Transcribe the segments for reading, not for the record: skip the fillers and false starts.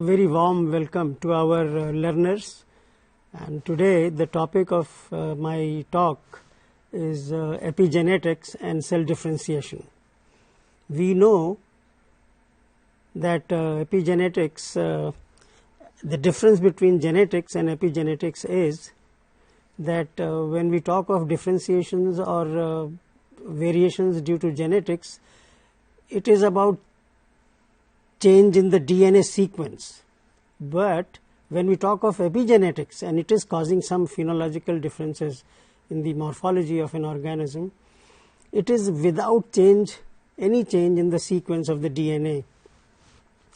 Very warm welcome to our learners, and today the topic of my talk is epigenetics and cell differentiation. We know that epigenetics, the difference between genetics and epigenetics is that when we talk of differentiations or variations due to genetics, it is about change in the DNA sequence. But when we talk of epigenetics and it is causing some phenological differences in the morphology of an organism, it is without any change in the sequence of the DNA.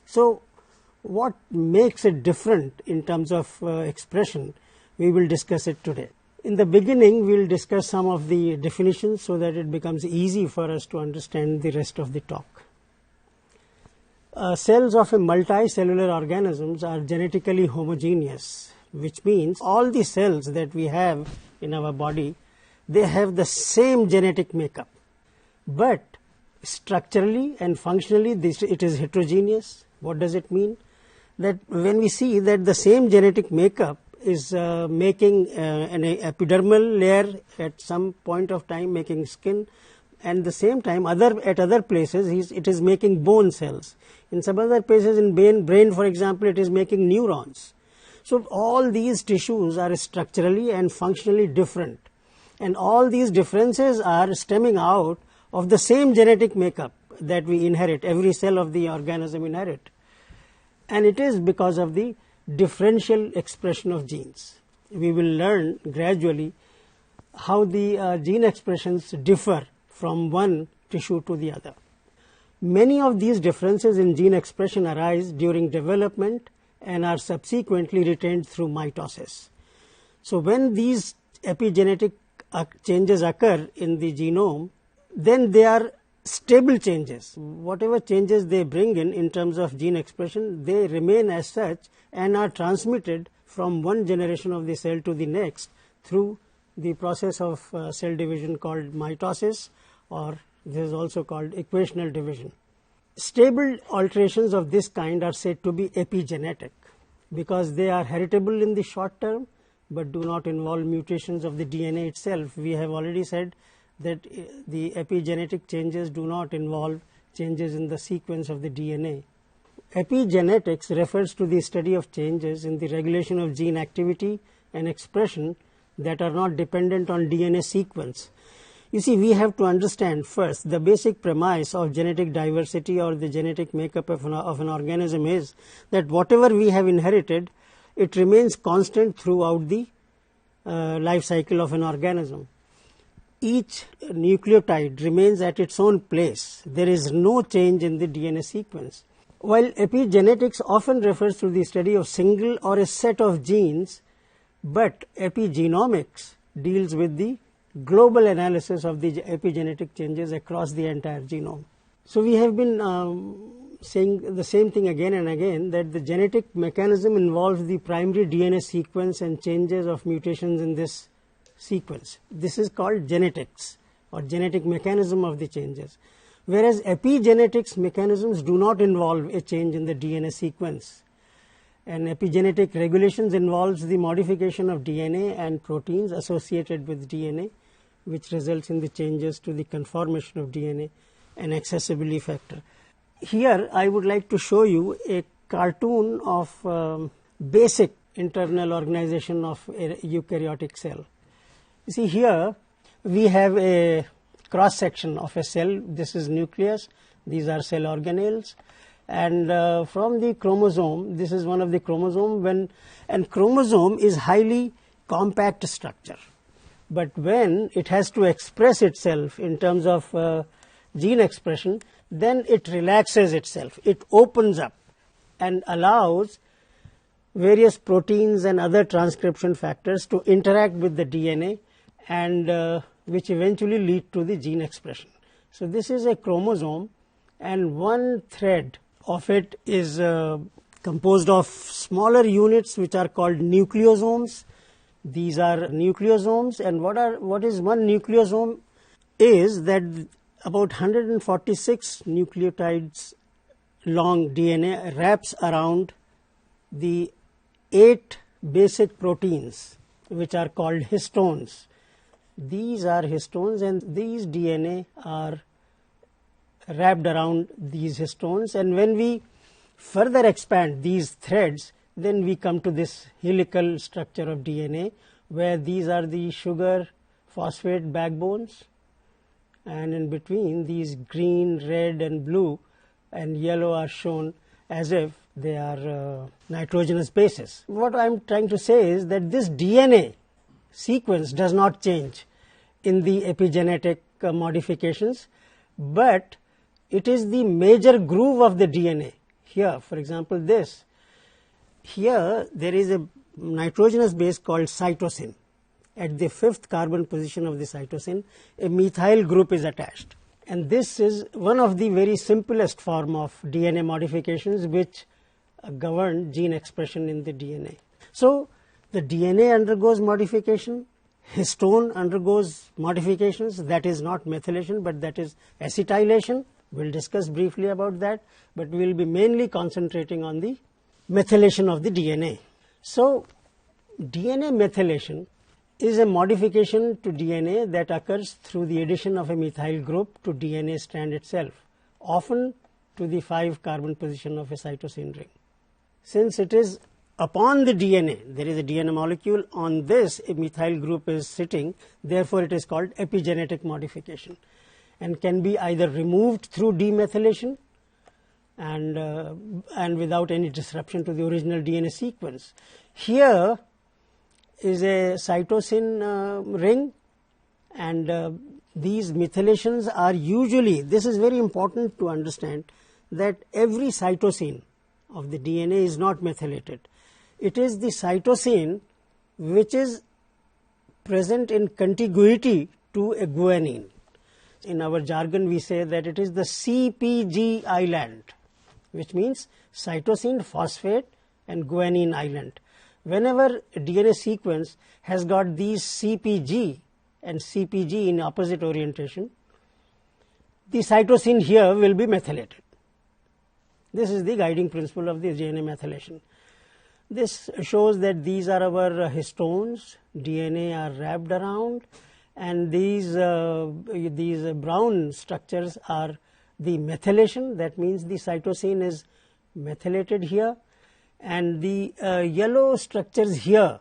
So what makes it different in terms of expression, we will discuss it today. In the beginning, we will discuss some of the definitions so that it becomes easy for us to understand the rest of the talk. Cells of a multicellular organisms are genetically homogeneous, which means all the cells that we have in our body, they have the same genetic makeup. But structurally and functionally, it is heterogeneous. What does it mean? That when we see that the same genetic makeup is making an epidermal layer at some point of time, making skin, and at the same time at other places it is making bone cells. In some other places in brain, for example, it is making neurons. So all these tissues are structurally and functionally different, and all these differences are stemming out of the same genetic makeup that we inherit, every cell of the organism inherit, and it is because of the differential expression of genes. We will learn gradually how the gene expressions differ from one tissue to the other. Many of these differences in gene expression arise during development and are subsequently retained through mitosis. So when these epigenetic changes occur in the genome, then they are stable changes. Whatever changes they bring in terms of gene expression, they remain as such and are transmitted from one generation of the cell to the next through the process of cell division called mitosis, or this is also called equational division. Stable alterations of this kind are said to be epigenetic because they are heritable in the short term but do not involve mutations of the DNA itself. We have already said that the epigenetic changes do not involve changes in the sequence of the DNA. Epigenetics refers to the study of changes in the regulation of gene activity and expression that are not dependent on DNA sequence. You see, we have to understand first the basic premise of genetic diversity or the genetic makeup of an organism is that whatever we have inherited, it remains constant throughout the life cycle of an organism. Each nucleotide remains at its own place. There is no change in the DNA sequence. While epigenetics often refers to the study of single or a set of genes, but epigenomics deals with the global analysis of the epigenetic changes across the entire genome. So we have been saying the same thing again and again, that the genetic mechanism involves the primary DNA sequence and changes of mutations in this sequence. This is called genetics or genetic mechanism of the changes. Whereas epigenetics mechanisms do not involve a change in the DNA sequence. And epigenetic regulations involves the modification of DNA and proteins associated with DNA, which results in the changes to the conformation of DNA and accessibility factor. Here I would like to show you a cartoon of basic internal organization of a eukaryotic cell. You see, here we have a cross section of a cell. This is nucleus, these are cell organelles, and from the chromosome, this is one of the chromosome, and chromosome is highly compact structure, but when it has to express itself in terms of gene expression, then it relaxes itself, it opens up and allows various proteins and other transcription factors to interact with the DNA, and which eventually lead to the gene expression. So this is a chromosome, and one thread of it is composed of smaller units which are called nucleosomes. These are nucleosomes, and what is one nucleosome is that about 146 nucleotides long DNA wraps around the 8 basic proteins which are called histones. These are histones, and these DNA are wrapped around these histones, and when we further expand these threads, then we come to this helical structure of DNA, where these are the sugar phosphate backbones, and in between these green, red and blue and yellow are shown as if they are nitrogenous bases. What I am trying to say is that this DNA sequence does not change in the epigenetic modifications, but it is the major groove of the DNA. Here, for example, this. Here there is a nitrogenous base called cytosine. At the 5th carbon position of the cytosine, a methyl group is attached. And this is one of the very simplest form of DNA modifications which govern gene expression in the DNA. So, the DNA undergoes modification, histone undergoes modifications, that is not methylation but that is acetylation. We will discuss briefly about that, but we will be mainly concentrating on the methylation of the DNA. So, DNA methylation is a modification to DNA that occurs through the addition of a methyl group to DNA strand itself, often to the 5 carbon position of a cytosine ring. Since it is upon the DNA, there is a DNA molecule, on this a methyl group is sitting, therefore it is called epigenetic modification, and can be either removed through demethylation and without any disruption to the original DNA sequence. Here is a cytosine ring, and these methylations are usually, this is very important to understand, that every cytosine of the DNA is not methylated. It is the cytosine which is present in contiguity to a guanine. In our jargon we say that it is the CPG island, which means cytosine, phosphate and guanine island. Whenever a DNA sequence has got these CPG and CPG in opposite orientation, the cytosine here will be methylated. This is the guiding principle of the DNA methylation. This shows that these are our histones, DNA are wrapped around, and these brown structures are the methylation. That means the cytosine is methylated here, and the yellow structures here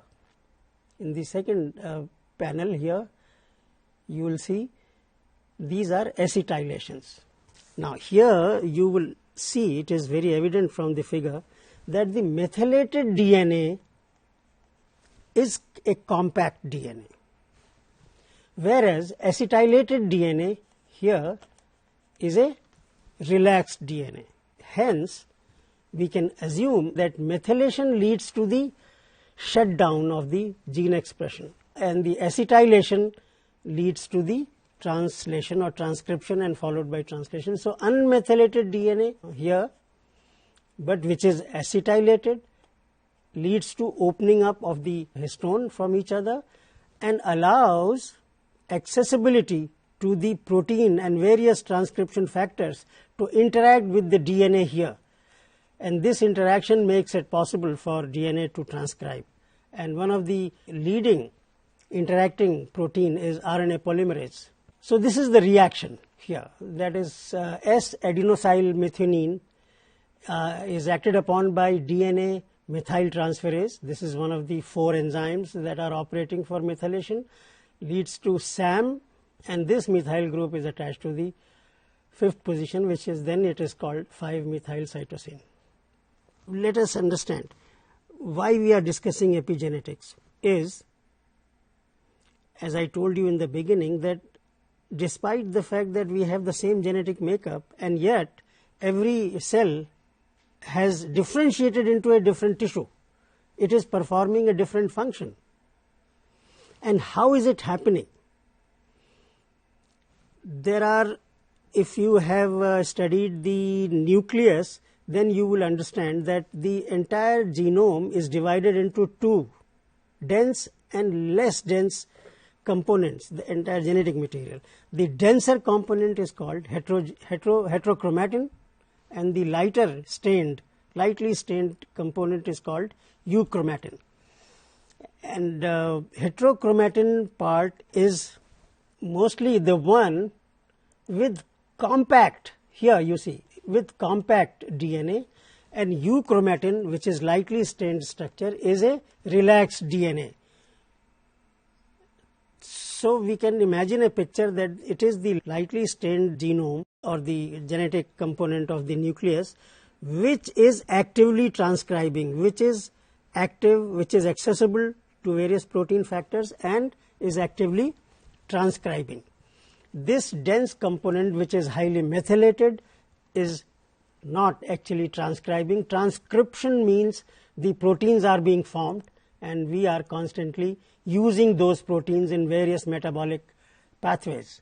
in the second panel here, you will see these are acetylations. Now here you will see, it is very evident from the figure, that the methylated DNA is a compact DNA, whereas acetylated DNA here is a relaxed DNA. Hence, we can assume that methylation leads to the shutdown of the gene expression, and the acetylation leads to the translation or transcription and followed by translation. So, unmethylated DNA here, but which is acetylated, leads to opening up of the histone from each other and allows accessibility to the protein and various transcription factors to interact with the DNA here, and this interaction makes it possible for DNA to transcribe. And one of the leading interacting protein is RNA polymerase. So this is the reaction here, that is S-adenosyl methionine is acted upon by DNA methyl transferase. This is one of the 4 enzymes that are operating for methylation, leads to SAM, and this methyl group is attached to the 5th position, which is then it is called 5-methyl cytosine. Let us understand why we are discussing epigenetics is, as I told you in the beginning, that despite the fact that we have the same genetic makeup, and yet every cell has differentiated into a different tissue. It is performing a different function. And how is it happening? There are, if you have studied the nucleus, then you will understand that the entire genome is divided into 2 dense and less dense components, the entire genetic material. The denser component is called heterochromatin, and the lighter stained lightly stained component is called euchromatin. And heterochromatin part is mostly the one with compact, here you see, with compact DNA, and euchromatin, which is lightly stained structure, is a relaxed DNA. So we can imagine a picture that it is the lightly stained genome or the genetic component of the nucleus which is actively transcribing, which is active, which is accessible to various protein factors and is actively transcribing. This dense component, which is highly methylated, is not actually transcribing. Transcription means the proteins are being formed and we are constantly using those proteins in various metabolic pathways.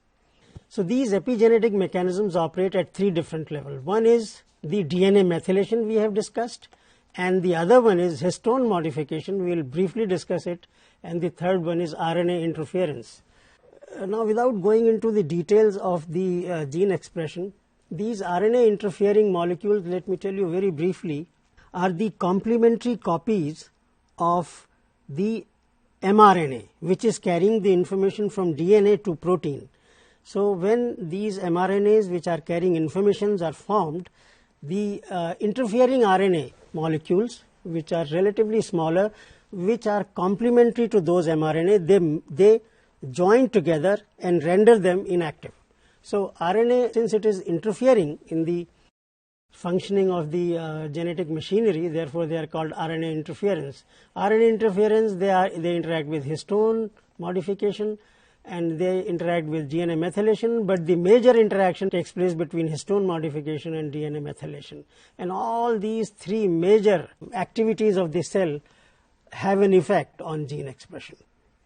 So these epigenetic mechanisms operate at three different levels. One is the DNA methylation we have discussed, and the other one is histone modification, we will briefly discuss it, and the third one is RNA interference. Now, without going into the details of the gene expression, these RNA interfering molecules, let me tell you very briefly, are the complementary copies of the mRNA, which is carrying the information from DNA to protein. So when these mRNAs which are carrying informations are formed, the interfering RNA molecules, which are relatively smaller, which are complementary to those mRNA, they join together and render them inactive. So RNA, since it is interfering in the functioning of the genetic machinery, therefore they are called RNA interference. RNA interference, they interact with histone modification and they interact with DNA methylation, but the major interaction takes place between histone modification and DNA methylation. And all these three major activities of the cell have an effect on gene expression.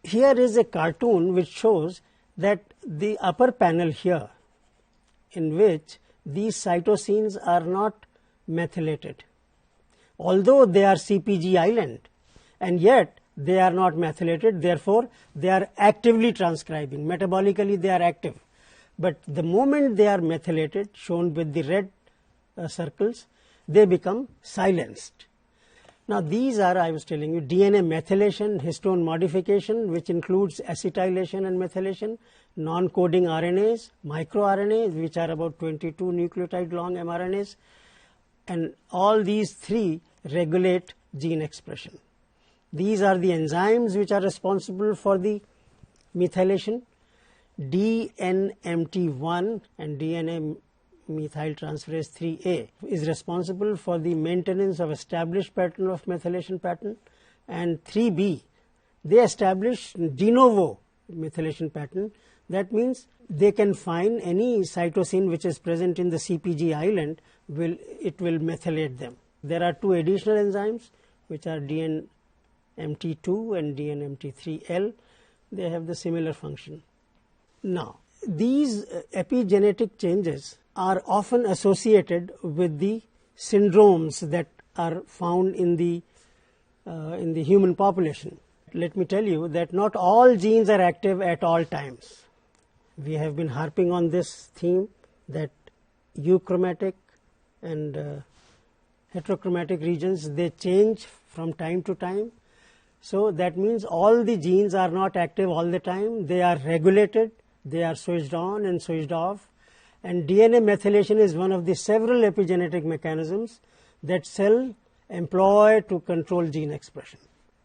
Here is a cartoon which shows that the upper panel here, in which these cytosines are not methylated, although they are CpG island, and yet they are not methylated, therefore they are actively transcribing. Metabolically they are active, but the moment they are methylated, shown with the red circles, they become silenced. Now these are, I was telling you, DNA methylation, histone modification, which includes acetylation and methylation, non-coding RNAs, microRNAs, which are about 22 nucleotide long mRNAs, and all these three regulate gene expression. These are the enzymes which are responsible for the methylation. DNMT1 and DNA methyltransferase 3A is responsible for the maintenance of established pattern of methylation pattern, and 3B, they establish de novo methylation pattern. That means they can find any cytosine which is present in the CpG island, it will methylate them. There are two additional enzymes which are DNMT2 and DNMT3L. They have the similar function. Now, these epigenetic changes are often associated with the syndromes that are found in the human population. Let me tell you that not all genes are active at all times. We have been harping on this theme that euchromatic and heterochromatic regions, they change from time to time. So that means all the genes are not active all the time. They are regulated, they are switched on and switched off. And DNA methylation is one of the several epigenetic mechanisms that cell employ to control gene expression.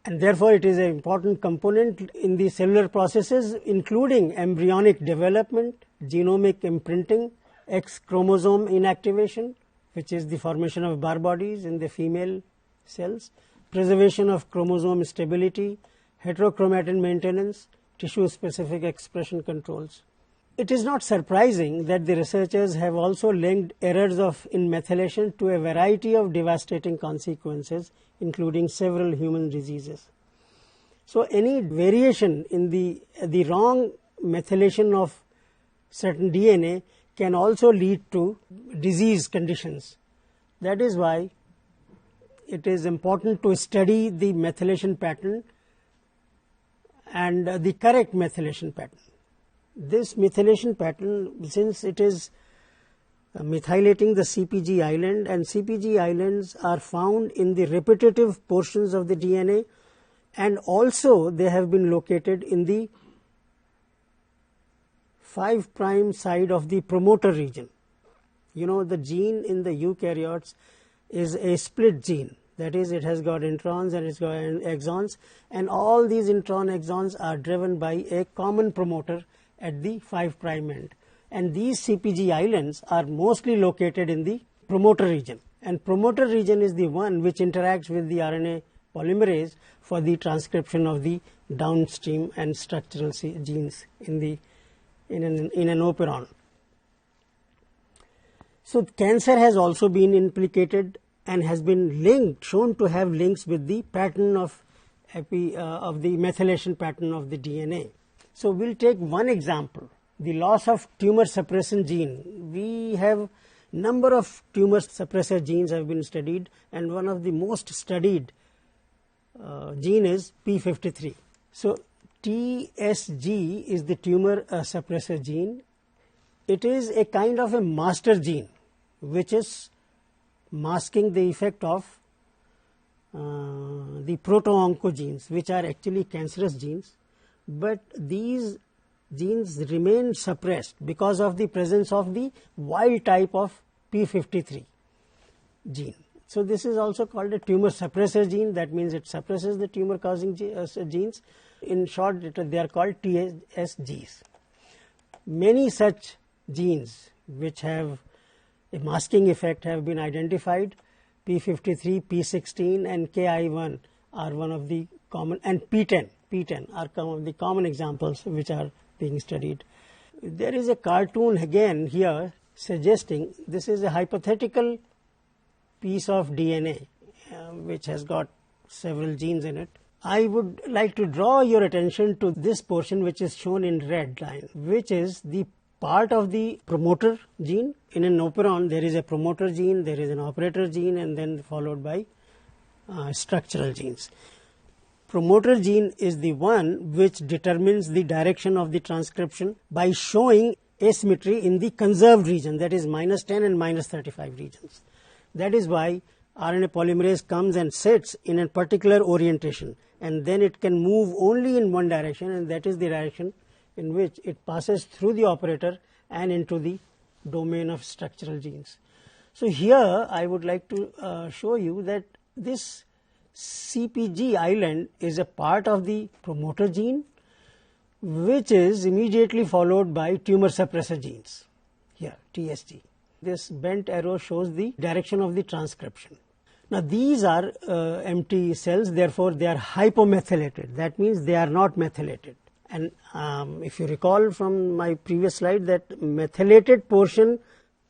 And therefore it is an important component in the cellular processes, including embryonic development, genomic imprinting, X chromosome inactivation, which is the formation of Barr bodies in the female cells, preservation of chromosome stability, heterochromatin maintenance, tissue-specific expression controls. It is not surprising that the researchers have also linked errors in methylation to a variety of devastating consequences, including several human diseases. So any variation in the wrong methylation of certain DNA can also lead to disease conditions. That is why it is important to study the methylation pattern and the correct methylation pattern. This methylation pattern, since it is methylating the CpG island, and CpG islands are found in the repetitive portions of the DNA, and also they have been located in the 5' side of the promoter region. You know, the gene in the eukaryotes is a split gene. That is, it has got introns and it's got exons, and all these intron exons are driven by a common promoter at the 5' end. And these CpG islands are mostly located in the promoter region. And promoter region is the one which interacts with the RNA polymerase for the transcription of the downstream and structural genes in an operon. So cancer has also been implicated and has been shown to have links with the pattern of the methylation pattern of the DNA. So we'll take one example, the loss of tumor suppressant gene. We have number of tumor suppressor genes have been studied, and one of the most studied gene is P53. So TSG is the tumor suppressor gene. It is a kind of a master gene which is masking the effect of the proto-oncogenes, which are actually cancerous genes, but these genes remain suppressed because of the presence of the wild type of P53 gene. So this is also called a tumor suppressor gene. That means it suppresses the tumor causing genes. In short, they are called TSGs. Many such genes which have a masking effect have been identified. P53, P16 and KI1 are one of the common, and P10 are some of the common examples which are being studied. There is a cartoon again here suggesting this is a hypothetical piece of DNA which has got several genes in it. I would like to draw your attention to this portion which is shown in red line, which is the part of the promoter gene. In an operon there is a promoter gene, there is an operator gene, and then followed by structural genes. Promoter gene is the one which determines the direction of the transcription by showing asymmetry in the conserved region, that is -10 and -35 regions. That is why RNA polymerase comes and sits in a particular orientation, and then it can move only in one direction, and that is the direction in which it passes through the operator and into the domain of structural genes. So here I would like to show you that this CpG island is a part of the promoter gene, which is immediately followed by tumor suppressor genes. Here, TSG. This bent arrow shows the direction of the transcription. Now these are empty cells, therefore they are hypomethylated. That means they are not methylated. And if you recall from my previous slide, that methylated portion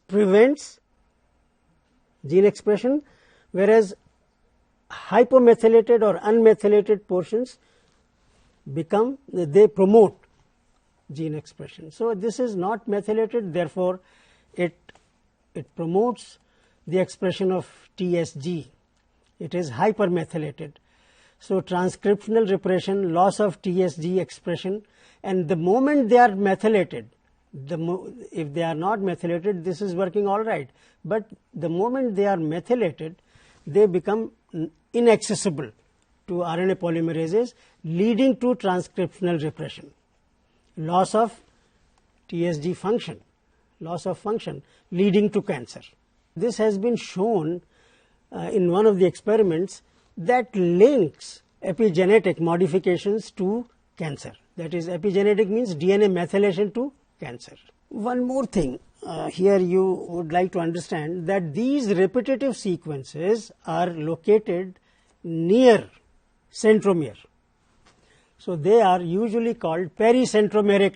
prevents gene expression, whereas hypomethylated or unmethylated portions they promote gene expression. So this is not methylated, therefore it promotes the expression of TSG. It is hypermethylated. So transcriptional repression, loss of TSG expression, and the moment they are methylated, if they are not methylated, this is working all right. But the moment they are methylated, they become inaccessible to RNA polymerases, leading to transcriptional repression, loss of TSG function, loss of function, leading to cancer. This has been shown in one of the experiments that links epigenetic modifications to cancer. That is, epigenetic means DNA methylation to cancer. One more thing, here you would like to understand that these repetitive sequences are located near centromere. So they are usually called pericentromeric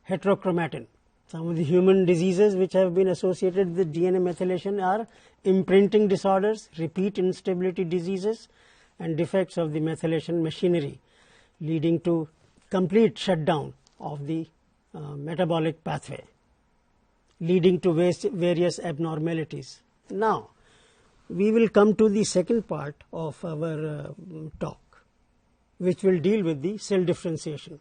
heterochromatin. Some of the human diseases which have been associated with DNA methylation are imprinting disorders, repeat instability diseases, and defects of the methylation machinery, leading to complete shutdown of the metabolic pathway, leading to various abnormalities. Now, we will come to the second part of our talk, which will deal with the cell differentiation.